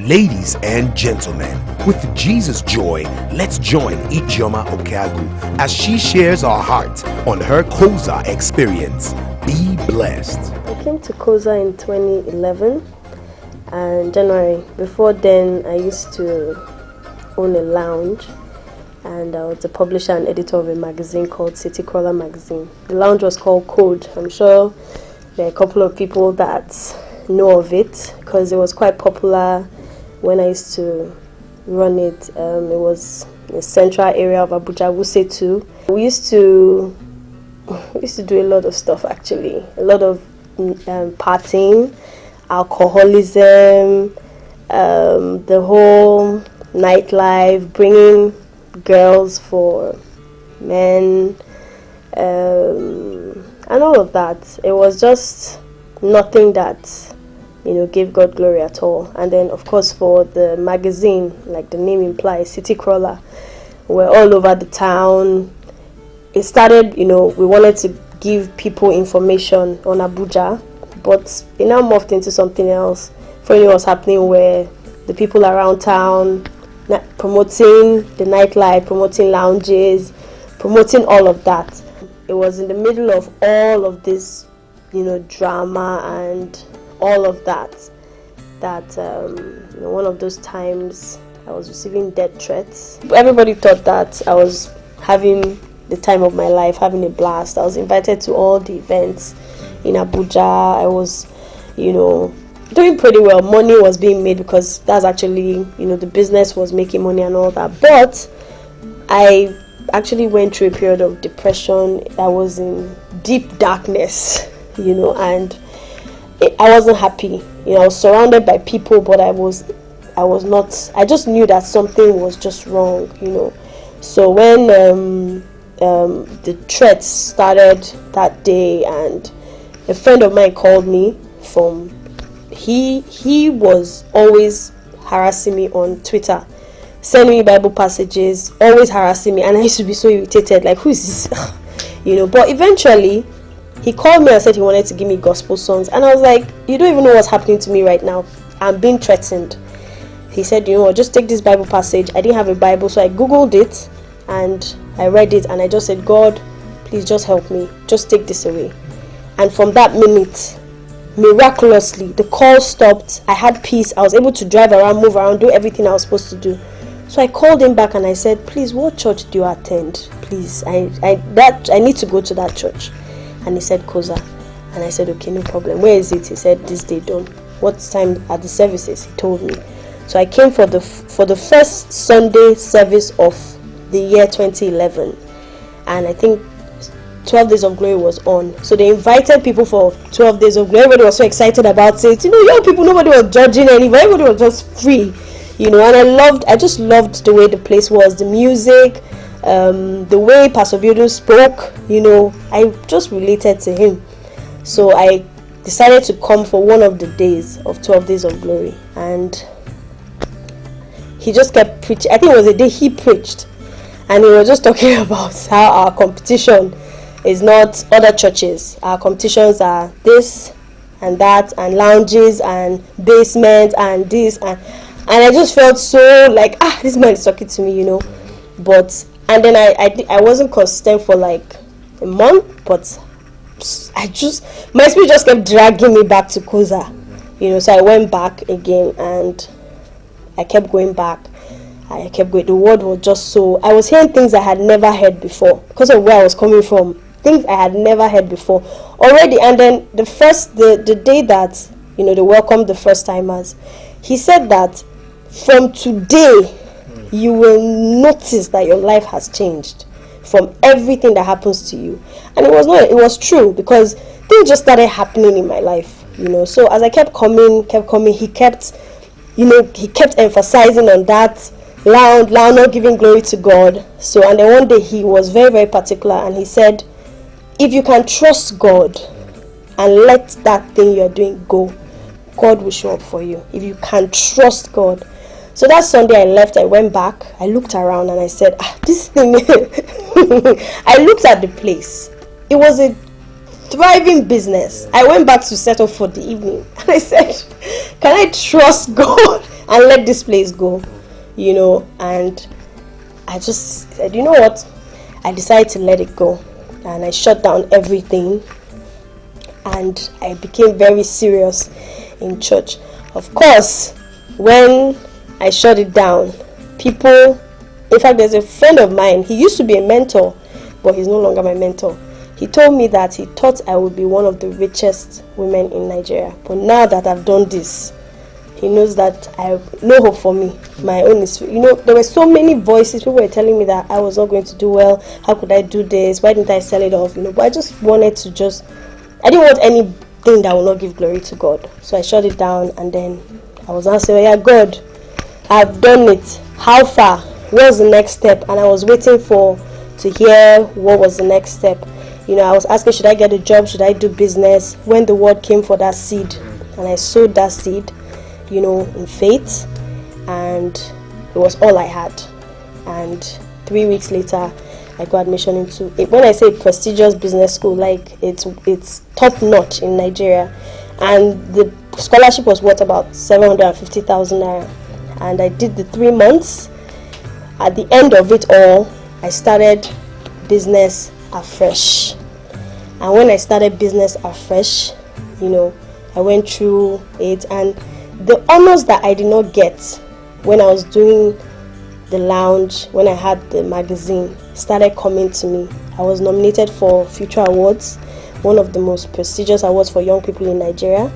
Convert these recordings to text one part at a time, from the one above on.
Ladies and gentlemen, with Jesus joy, let's join Ijeoma Okeagu as she shares her heart on her COZA experience. Be blessed. I came to COZA in 2011 and January. Before then, I used to own a lounge, and I was the publisher and editor of a magazine called Crawler magazine. The lounge was called Code. I'm sure there are a couple of people that know of it because it was quite popular when I used to run it. It was in the central area of Abuja, Wuse 2. We used to do a lot of stuff, actually. A lot of partying, alcoholism, the whole nightlife, bringing girls for men, and all of that. It was just nothing that gave God glory at all. And then, of course, for the magazine, like the name implies, Crawler, we're all over the town. It started, we wanted to give people information on Abuja, but it now morphed into something else. Funny was happening where the people around town promoting the nightlife, promoting lounges, promoting all of that. It was in the middle of all of this, drama and all of that one of those times I was receiving death threats. Everybody thought that I was having the time of my life, having a blast. I was invited to all the events in Abuja. I was, doing pretty well. Money was being made because that's actually, the business was making money and all that. But I actually went through a period of depression. I was in deep darkness, and I wasn't happy. I was surrounded by people, but I was not. I just knew that something was just wrong, So when the threats started that day, and a friend of mine called me from. He was always harassing me on Twitter, sending me Bible passages, always harassing me, and I used to be so irritated. Like, who is this? But eventually, he called me and said he wanted to give me gospel songs, and I was like, you don't even know what's happening to me right now. I'm being threatened. He said, just take this Bible passage. I didn't have a Bible, so I googled it and I read it, and I just said, God, please just help me. Just take this away. And from that minute, miraculously, the call stopped. I had peace. I was able to drive around, move around, do everything I was supposed to do. So I called him back and I said, please, what church do you attend? Please, I need to go to that church. And he said, COZA. And I said, okay, no problem. Where is it? He said, this day done. What time are the services? He told me. So I came for the first Sunday service of the year 2011. And I think 12 Days of Glory was on. So they invited people for 12 Days of Glory. Everybody was so excited about it. Young people, nobody was judging anybody. Everybody was just free. And I just loved the way the place was, the music, the way Pastor Biodu spoke. I just related to him. So I decided to come for one of the days of 12 Days of Glory. And he just kept preaching. I think it was the day he preached. And he was just talking about how our competition is not other churches. Our competitions are this and that, and lounges and basements and this, and I just felt so like, this man is talking to me, But and then I wasn't consistent for like a month, but my spirit just kept dragging me back to COZA, So I went back again, and I kept going back. I kept going. The word was just so. I was hearing things I had never heard before because of where I was coming from. Things I had never heard before already. And then the day that they welcomed the first timers, he said that from today you will notice that your life has changed from everything that happens to you. And it was true, because things just started happening in my life, So as I kept coming, he kept emphasizing on that loud, not giving glory to God. So, and then one day he was very, very particular, and he said, if you can trust God and let that thing you're doing go, God will show up for you. If you can trust God. So that Sunday I left, I went back, I looked around, and I said, this thing. I looked at the place. It was a thriving business. I went back to settle for the evening, and I said, can I trust God and let this place go, and I just said, you know what, I decided to let it go, and I shut down everything, and I became very serious in church. Of course, when I shut it down, people, in fact, there's a friend of mine, he used to be a mentor, but he's no longer my mentor. He told me that he thought I would be one of the richest women in Nigeria, but now that I've done this, he knows that I have no hope for me. My own is, there were so many voices. People were telling me that I was not going to do well. How could I do this? Why didn't I sell it off? But I just wanted to I didn't want anything that will not give glory to God. So I shut it down, and then I was asking, oh, yeah, God, I've done it. How far? What's the next step? And I was waiting to hear what was the next step. I was asking, should I get a job? Should I do business? When the word came for that seed, and I sowed that seed, in faith, and it was all I had. And 3 weeks later, I got admission into it. When I say prestigious business school, like it's top notch in Nigeria, and the scholarship was worth about 750,000 naira. And I did the 3 months. At the end of it all, I started business afresh. And when I started business afresh, I went through it, and the honors that I did not get when I was doing the lounge, when I had the magazine, started coming to me. I was nominated for Future Awards, one of the most prestigious awards for young people in Nigeria.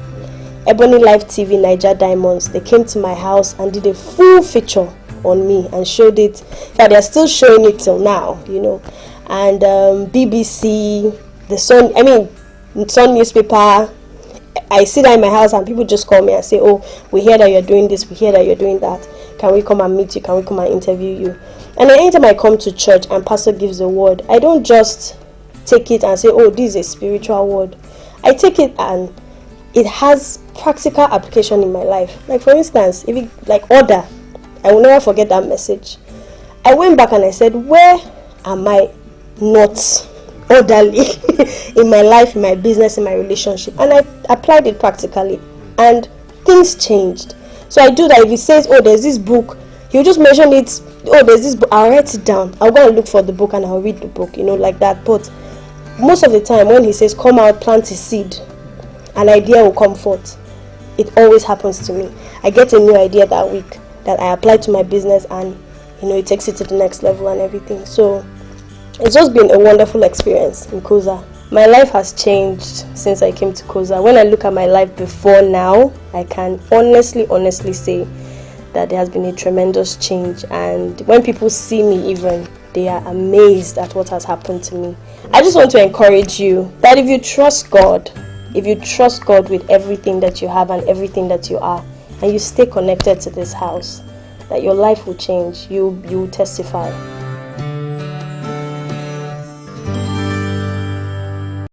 Ebony Live TV Niger Diamonds, they came to my house and did a full feature on me and showed it. Yeah, they're still showing it till now, And BBC, the Sun newspaper. I sit down in my house and people just call me and say, oh, we hear that you're doing this, we hear that you're doing that. Can we come and meet you? Can we come and interview you? And then anytime I come to church and pastor gives a word, I don't just take it and say, oh, this is a spiritual word. I take it and it has practical application in my life. Like, for instance, if it, like order, I will never forget that message. I went back and I said, where am I not orderly in my life, in my business, in my relationship? And I applied it practically, and things changed. So I do that. If he says, oh, there's this book, he'll just mention it. Oh, there's this book, I'll write it down. I'll go and look for the book and I'll read the book, like that. But most of the time when he says, come out, plant a seed, an idea will come forth. It always happens to me. I get a new idea that week that I apply to my business, and it takes it to the next level and everything. So it's just been a wonderful experience in COZA. My life has changed since I came to COZA. When I look at my life before now, I can honestly say that there has been a tremendous change. And when people see me even, they are amazed at what has happened to me. I just want to encourage you that if you trust God with everything that you have and everything that you are, and you stay connected to this house, that your life will change. You will testify.